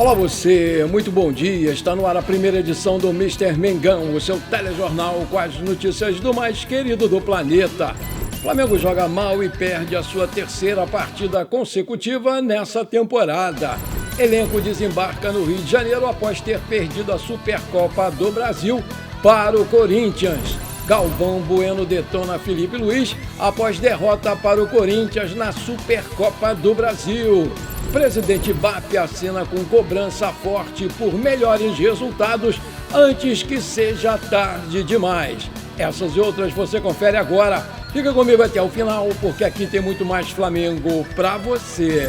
Olá você, muito bom dia. Está no ar a primeira edição do Mister Mengão, o seu telejornal com as notícias do mais querido do planeta. O Flamengo joga mal e perde a sua terceira partida consecutiva nessa temporada. Elenco desembarca no Rio de Janeiro após ter perdido a Supercopa do Brasil para o Corinthians. Galvão Bueno detona Felipe Luiz após derrota para o Corinthians na Supercopa do Brasil. Presidente BAP assina com cobrança forte por melhores resultados antes que seja tarde demais. Essas e outras você confere agora. Fica comigo até o final, porque aqui tem muito mais Flamengo pra você.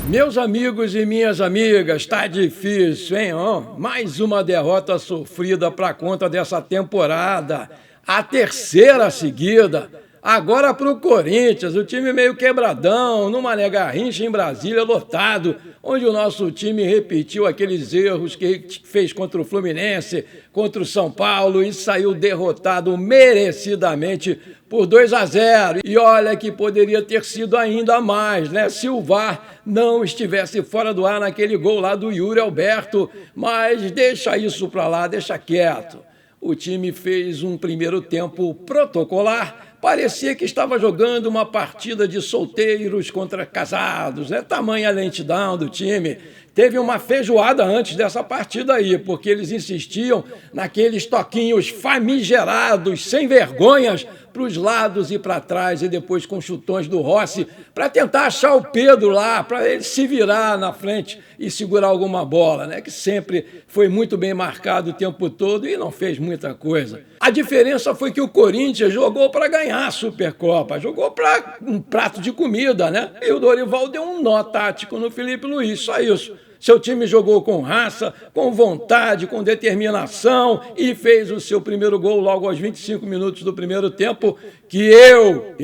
Meus amigos e minhas amigas, tá difícil, hein? Mais uma derrota sofrida pra conta dessa temporada. A terceira seguida. Agora para o Corinthians, o time meio quebradão, no Mané Garrincha em Brasília, lotado, onde o nosso time repetiu aqueles erros que fez contra o Fluminense, contra o São Paulo e saiu derrotado merecidamente por 2-0. E olha que poderia ter sido ainda mais, né? Se o VAR não estivesse fora do ar naquele gol lá do Yuri Alberto, mas deixa isso para lá, deixa quieto. O time fez um primeiro tempo protocolar. Parecia que estava jogando uma partida de solteiros contra casados, né? Tamanha lentidão do time. Teve uma feijoada antes dessa partida aí, porque eles insistiam naqueles toquinhos famigerados, sem vergonhas, para os lados e para trás, e depois com chutões do Rossi, para tentar achar o Pedro lá, para ele se virar na frente e segurar alguma bola, né? Que sempre foi muito bem marcado o tempo todo e não fez muita coisa. A diferença foi que o Corinthians jogou para ganhar a Supercopa, jogou para um prato de comida, né? E o Dorival deu um nó tático no Felipe Luiz, só isso. Seu time jogou com raça, com vontade, com determinação e fez o seu primeiro gol logo aos 25 minutos do primeiro tempo, que eu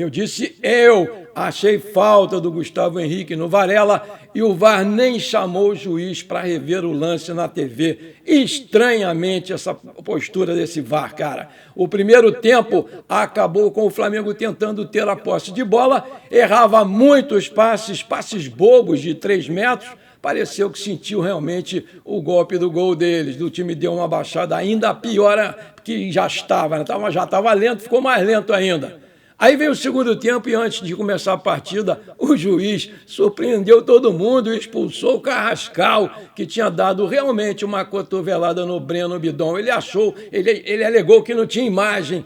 achei falta do Gustavo Henrique no Varela e o VAR nem chamou o juiz para rever o lance na TV. Estranhamente essa postura desse VAR, cara. O primeiro tempo acabou com o Flamengo tentando ter a posse de bola, errava muitos passes bobos de 3 metros, pareceu que sentiu realmente o golpe do gol deles. O time deu uma baixada ainda pior que já estava, né? Já estava lento, ficou mais lento ainda. Aí veio o segundo tempo e antes de começar a partida, o juiz surpreendeu todo mundo e expulsou o Carrascal, que tinha dado realmente uma cotovelada no Breno Bidon. Ele alegou que não tinha imagem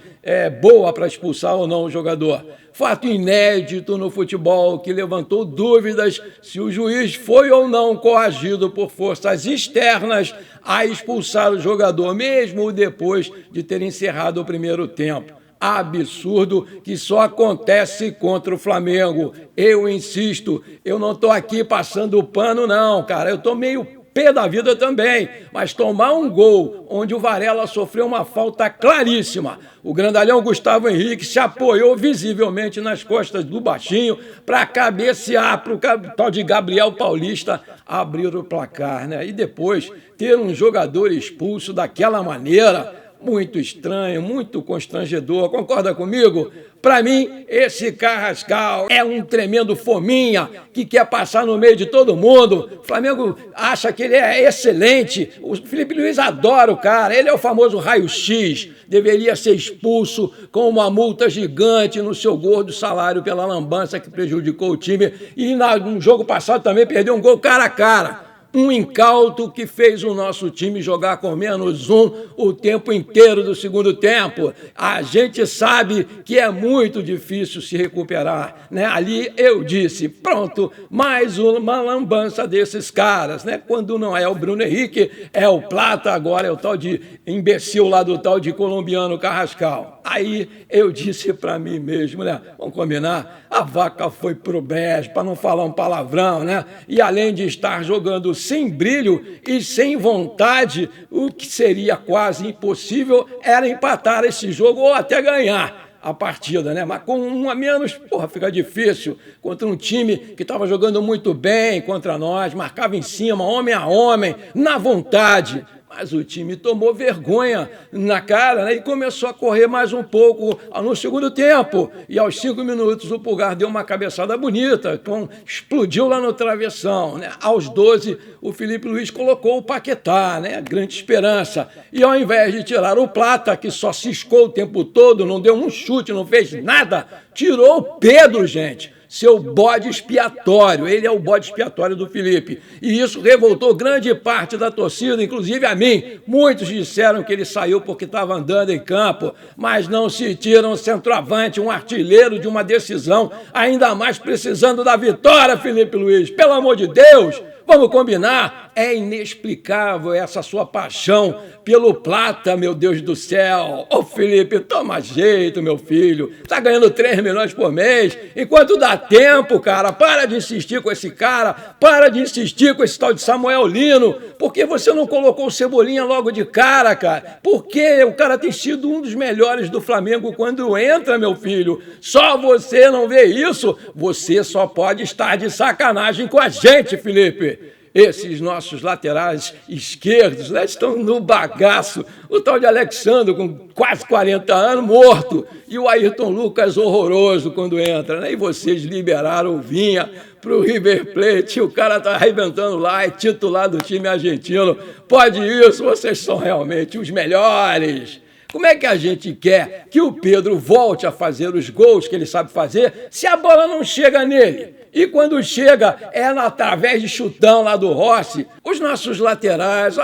boa para expulsar ou não o jogador. Fato inédito no futebol que levantou dúvidas se o juiz foi ou não coagido por forças externas a expulsar o jogador, mesmo depois de ter encerrado o primeiro tempo. Absurdo que só acontece contra o Flamengo. Eu insisto, eu não estou aqui passando o pano não, cara. Eu estou meio pé da vida também, mas tomar um gol onde o Varela sofreu uma falta claríssima. O grandalhão Gustavo Henrique se apoiou visivelmente nas costas do baixinho para cabecear para o tal de Gabriel Paulista abrir o placar, né? E depois ter um jogador expulso daquela maneira, muito estranho, muito constrangedor. Concorda comigo? Para mim, esse Carrascal é um tremendo fominha que quer passar no meio de todo mundo. O Flamengo acha que ele é excelente. O Felipe Luiz adora o cara. Ele é o famoso raio-x. Deveria ser expulso com uma multa gigante no seu gordo salário pela lambança que prejudicou o time. E no jogo passado também perdeu um gol cara a cara. Um incauto que fez o nosso time jogar com -1 o tempo inteiro do segundo tempo. A gente sabe que é muito difícil se recuperar, né? Ali eu disse, pronto, mais uma lambança desses caras, né? Quando não é o Bruno Henrique, é o Plata, agora é o tal de imbecil lá do tal de colombiano Carrascal. Aí eu disse para mim mesmo, né? Vamos combinar? A vaca foi pro brejo, para não falar um palavrão, né? E além de estar jogando sem brilho e sem vontade, o que seria quase impossível era empatar esse jogo ou até ganhar a partida, né? Mas com um a menos, fica difícil contra um time que estava jogando muito bem contra nós, marcava em cima, homem a homem, na vontade. Mas o time tomou vergonha na cara, né, e começou a correr mais um pouco no segundo tempo. E aos 5 minutos o Pulgar deu uma cabeçada bonita, então explodiu lá no travessão, né? Aos 12 o Felipe Luiz colocou o Paquetá, né? Grande esperança. E ao invés de tirar o Plata, que só ciscou o tempo todo, não deu um chute, não fez nada, tirou o Pedro, gente. Seu bode expiatório, ele é o bode expiatório do Felipe. E isso revoltou grande parte da torcida, inclusive a mim. Muitos disseram que ele saiu porque estava andando em campo, mas não se tira um centroavante, um artilheiro de uma decisão, ainda mais precisando da vitória, Felipe Luiz. Pelo amor de Deus, vamos combinar? É inexplicável essa sua paixão pelo Plata, meu Deus do céu. Ô Felipe, toma jeito, meu filho. Tá ganhando 3 milhões por mês. Enquanto dá tempo, cara, para de insistir com esse cara, para de insistir com esse tal de Samuel Lino. Por que você não colocou o Cebolinha logo de cara, cara? Porque o cara tem sido um dos melhores do Flamengo quando entra, meu filho. Só você não vê isso. Você só pode estar de sacanagem com a gente, Felipe. Esses nossos laterais esquerdos, né, estão no bagaço. O tal de Alexandre, com quase 40 anos, morto. E o Ayrton Lucas, horroroso quando entra, né? E vocês liberaram o Vinha para o River Plate. O cara está arrebentando lá, é titular do time argentino. Pode isso, vocês são realmente os melhores. Como é que a gente quer que o Pedro volte a fazer os gols que ele sabe fazer se a bola não chega nele? E quando chega, é através de chutão lá do Rossi. Os nossos laterais,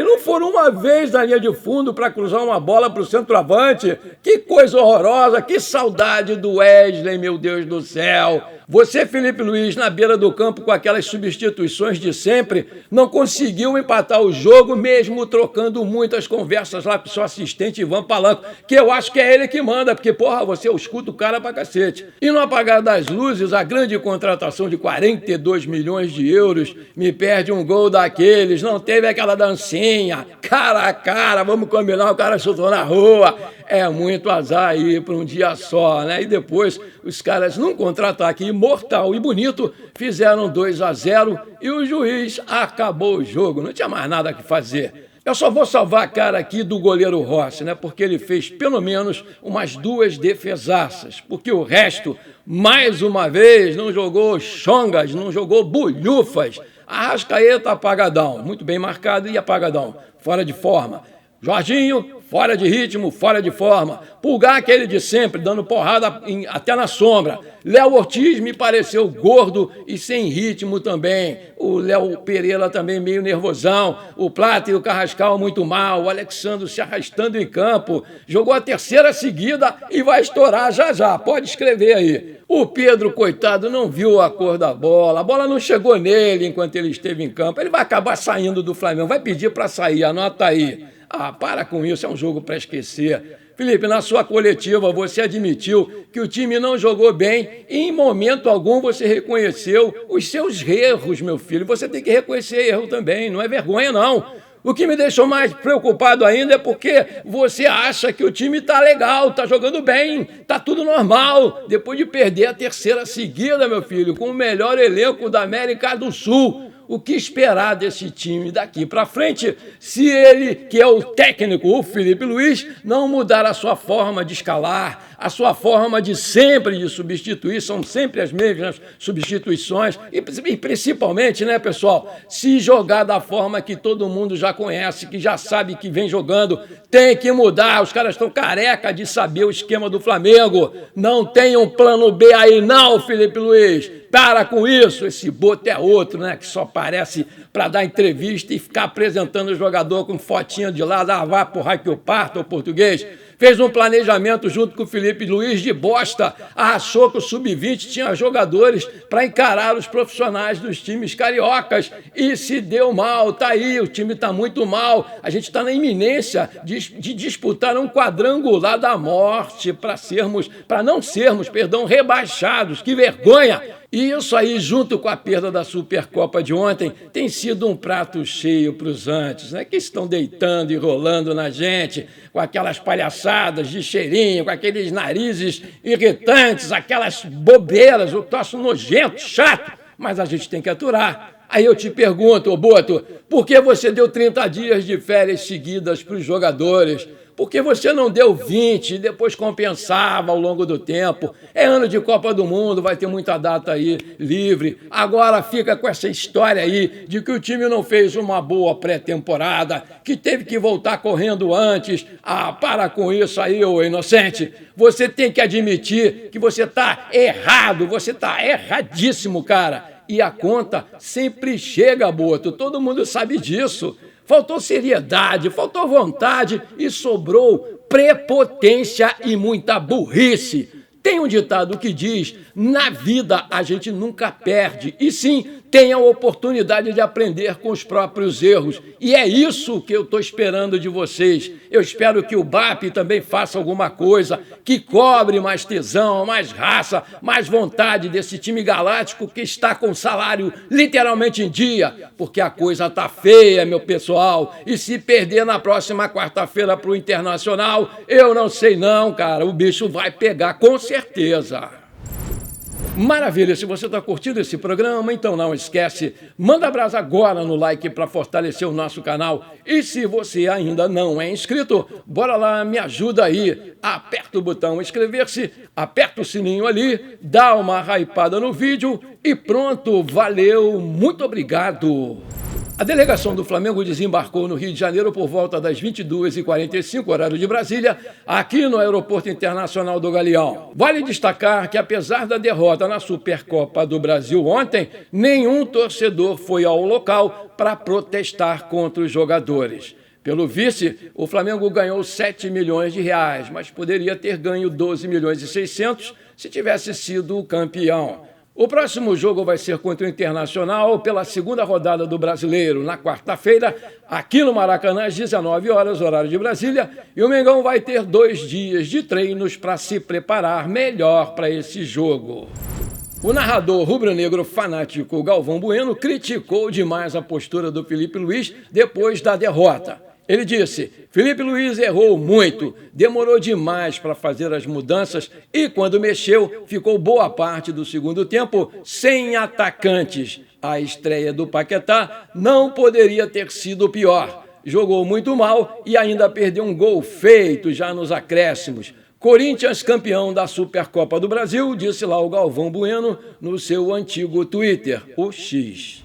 não foram uma vez na linha de fundo para cruzar uma bola para o centroavante. Que coisa horrorosa, que saudade do Wesley, meu Deus do céu. Você, Felipe Luiz, na beira do campo com aquelas substituições de sempre, não conseguiu empatar o jogo, mesmo trocando muitas conversas lá com o seu assistente Ivan Palanco, que eu acho que é ele que manda, porque, porra, você escuta o cara pra cacete. E no apagar das luzes, a grande contratação de 42 milhões de euros me perde um gol daqueles, não teve aquela dancinha, cara a cara, vamos combinar, o cara chutou na rua. É muito azar aí para um dia só, né? E depois os caras, num contra-ataque mortal e bonito, fizeram 2-0 e o juiz acabou o jogo. Não tinha mais nada que fazer. Eu só vou salvar a cara aqui do goleiro Rossi, né? Porque ele fez pelo menos umas 2 defesaças. Porque o resto, mais uma vez, não jogou chongas, não jogou bulhufas. Arrascaeta apagadão, muito bem marcado e apagadão, fora de forma. Jorginho, fora de ritmo, fora de forma. Pulgar, aquele de sempre, dando porrada até na sombra. Léo Ortiz me pareceu gordo e sem ritmo também. O Léo Pereira também meio nervosão. O Plata e o Carrascal muito mal. O Alexandre se arrastando em campo. Jogou a 3ª seguida e vai estourar já já. Pode escrever aí. O Pedro, coitado, não viu a cor da bola. A bola não chegou nele enquanto ele esteve em campo. Ele vai acabar saindo do Flamengo. Vai pedir para sair, anota aí. Ah, para com isso, é um jogo para esquecer. Felipe, na sua coletiva você admitiu que o time não jogou bem e em momento algum você reconheceu os seus erros, meu filho. Você tem que reconhecer erro também, não é vergonha não. O que me deixou mais preocupado ainda é porque você acha que o time está legal, está jogando bem, está tudo normal. Depois de perder a 3ª seguida, meu filho, com o melhor elenco da América do Sul. O que esperar desse time daqui para frente se ele, que é o técnico, o Felipe Luiz, não mudar a sua forma de escalar, a sua forma de sempre de substituir, são sempre as mesmas substituições e principalmente, né, pessoal, se jogar da forma que todo mundo já conhece, que já sabe que vem jogando, tem que mudar. Os caras estão careca de saber o esquema do Flamengo. Não tem um plano B aí não, Felipe Luiz. Para com isso, esse Boto é outro, né, que só aparece para dar entrevista e ficar apresentando o jogador com fotinha de lá, vá pro raio que eu parto, o português. Fez um planejamento junto com o Felipe Luiz de bosta, achou que o Sub-20 tinha jogadores para encarar os profissionais dos times cariocas e se deu mal. Tá aí, o time está muito mal. A gente está na iminência de disputar um quadrangular da morte para não sermos, rebaixados. Que vergonha! E isso aí, junto com a perda da Supercopa de ontem, tem sido um prato cheio para os antes, né? Que estão deitando e rolando na gente, com aquelas palhaçadas de cheirinho, com aqueles narizes irritantes, aquelas bobeiras, o troço nojento, chato, mas a gente tem que aturar. Aí eu te pergunto, ô Boto, por que você deu 30 dias de férias seguidas para os jogadores? Por que você não deu 20 e depois compensava ao longo do tempo? É ano de Copa do Mundo, vai ter muita data aí livre. Agora fica com essa história aí de que o time não fez uma boa pré-temporada, que teve que voltar correndo antes. Ah, para com isso aí, ô inocente. Você tem que admitir que você está errado, você está erradíssimo, cara. E a conta sempre chega, Boto, todo mundo sabe disso. Faltou seriedade, faltou vontade e sobrou prepotência e muita burrice. Tem um ditado que diz, na vida a gente nunca perde, e sim tem a oportunidade de aprender com os próprios erros. E é isso que eu estou esperando de vocês. Eu espero que o BAP também faça alguma coisa, que cobre mais tesão, mais raça, mais vontade desse time galáctico que está com salário literalmente em dia, porque a coisa tá feia, meu pessoal, e se perder na próxima quarta-feira para o Internacional, eu não sei não, cara, o bicho vai pegar com certeza. Maravilha, se você está curtindo esse programa, então não esquece, manda brasa agora no like para fortalecer o nosso canal. E se você ainda não é inscrito, bora lá, me ajuda aí. Aperta o botão inscrever-se, aperta o sininho ali, dá uma hypada no vídeo e pronto, valeu, muito obrigado. A delegação do Flamengo desembarcou no Rio de Janeiro por volta das 22h45, horário de Brasília, aqui no Aeroporto Internacional do Galeão. Vale destacar que, apesar da derrota na Supercopa do Brasil ontem, nenhum torcedor foi ao local para protestar contra os jogadores. Pelo vice, o Flamengo ganhou 7 milhões de reais, mas poderia ter ganho 12 milhões e 600 se tivesse sido o campeão. O próximo jogo vai ser contra o Internacional pela segunda rodada do Brasileiro, na quarta-feira, aqui no Maracanã, às 19 horas, horário de Brasília, e o Mengão vai ter 2 dias de treinos para se preparar melhor para esse jogo. O narrador rubro-negro fanático Galvão Bueno criticou demais a postura do Felipe Luiz depois da derrota. Ele disse, Felipe Luiz errou muito, demorou demais para fazer as mudanças e quando mexeu, ficou boa parte do segundo tempo sem atacantes. A estreia do Paquetá não poderia ter sido pior. Jogou muito mal e ainda perdeu um gol feito já nos acréscimos. Corinthians campeão da Supercopa do Brasil, disse lá o Galvão Bueno no seu antigo Twitter, o X.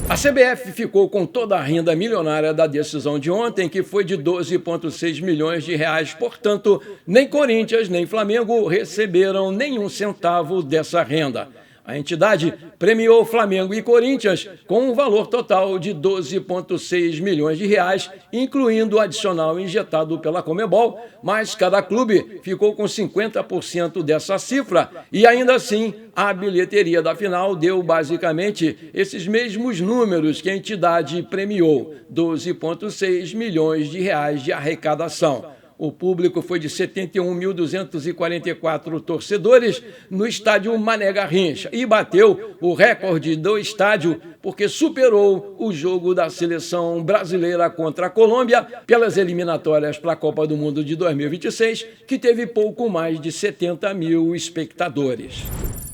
A CBF ficou com toda a renda milionária da decisão de ontem, que foi de 12,6 milhões de reais. Portanto, nem Corinthians nem Flamengo receberam nenhum centavo dessa renda. A entidade premiou Flamengo e Corinthians com um valor total de 12,6 milhões de reais, incluindo o adicional injetado pela Conmebol, mas cada clube ficou com 50% dessa cifra e ainda assim a bilheteria da final deu basicamente esses mesmos números que a entidade premiou, 12,6 milhões de reais de arrecadação. O público foi de 71.244 torcedores no estádio Mané Garrincha e bateu o recorde do estádio porque superou o jogo da seleção brasileira contra a Colômbia pelas eliminatórias para a Copa do Mundo de 2026, que teve pouco mais de 70 mil espectadores.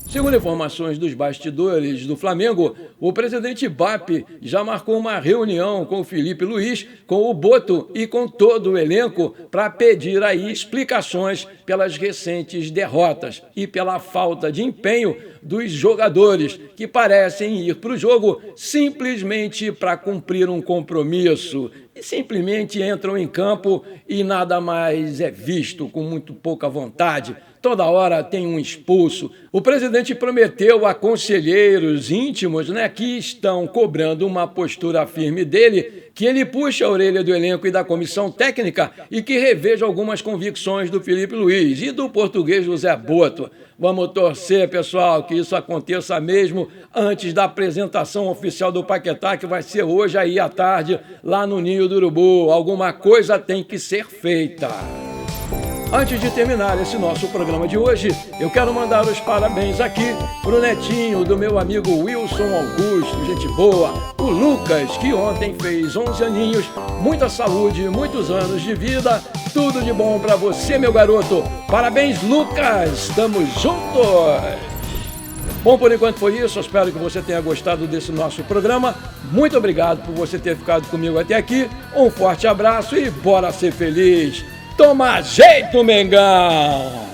Segundo informações dos bastidores do Flamengo, o presidente BAP já marcou uma reunião com o Felipe Luiz, com o Boto e com todo o elenco para pedir aí explicações pelas recentes derrotas e pela falta de empenho dos jogadores que parecem ir para o jogo simplesmente para cumprir um compromisso e simplesmente entram em campo e nada mais é visto, com muito pouca vontade. Toda hora tem um expulso. O presidente prometeu a conselheiros íntimos, que estão cobrando uma postura firme dele, que ele puxe a orelha do elenco e da comissão técnica e que reveja algumas convicções do Felipe Luiz e do português José Boto. Vamos torcer, pessoal, que isso aconteça mesmo antes da apresentação oficial do Paquetá, que vai ser hoje aí à tarde, lá no Ninho do Urubu. Alguma coisa tem que ser feita. Antes de terminar esse nosso programa de hoje, eu quero mandar os parabéns aqui pro netinho do meu amigo Wilson Augusto, gente boa, o Lucas, que ontem fez 11 aninhos, muita saúde, muitos anos de vida, tudo de bom pra você, meu garoto. Parabéns, Lucas, tamo juntos! Bom, por enquanto foi isso. Eu espero que você tenha gostado desse nosso programa. Muito obrigado por você ter ficado comigo até aqui. Um forte abraço e bora ser feliz. Toma jeito, Mengão!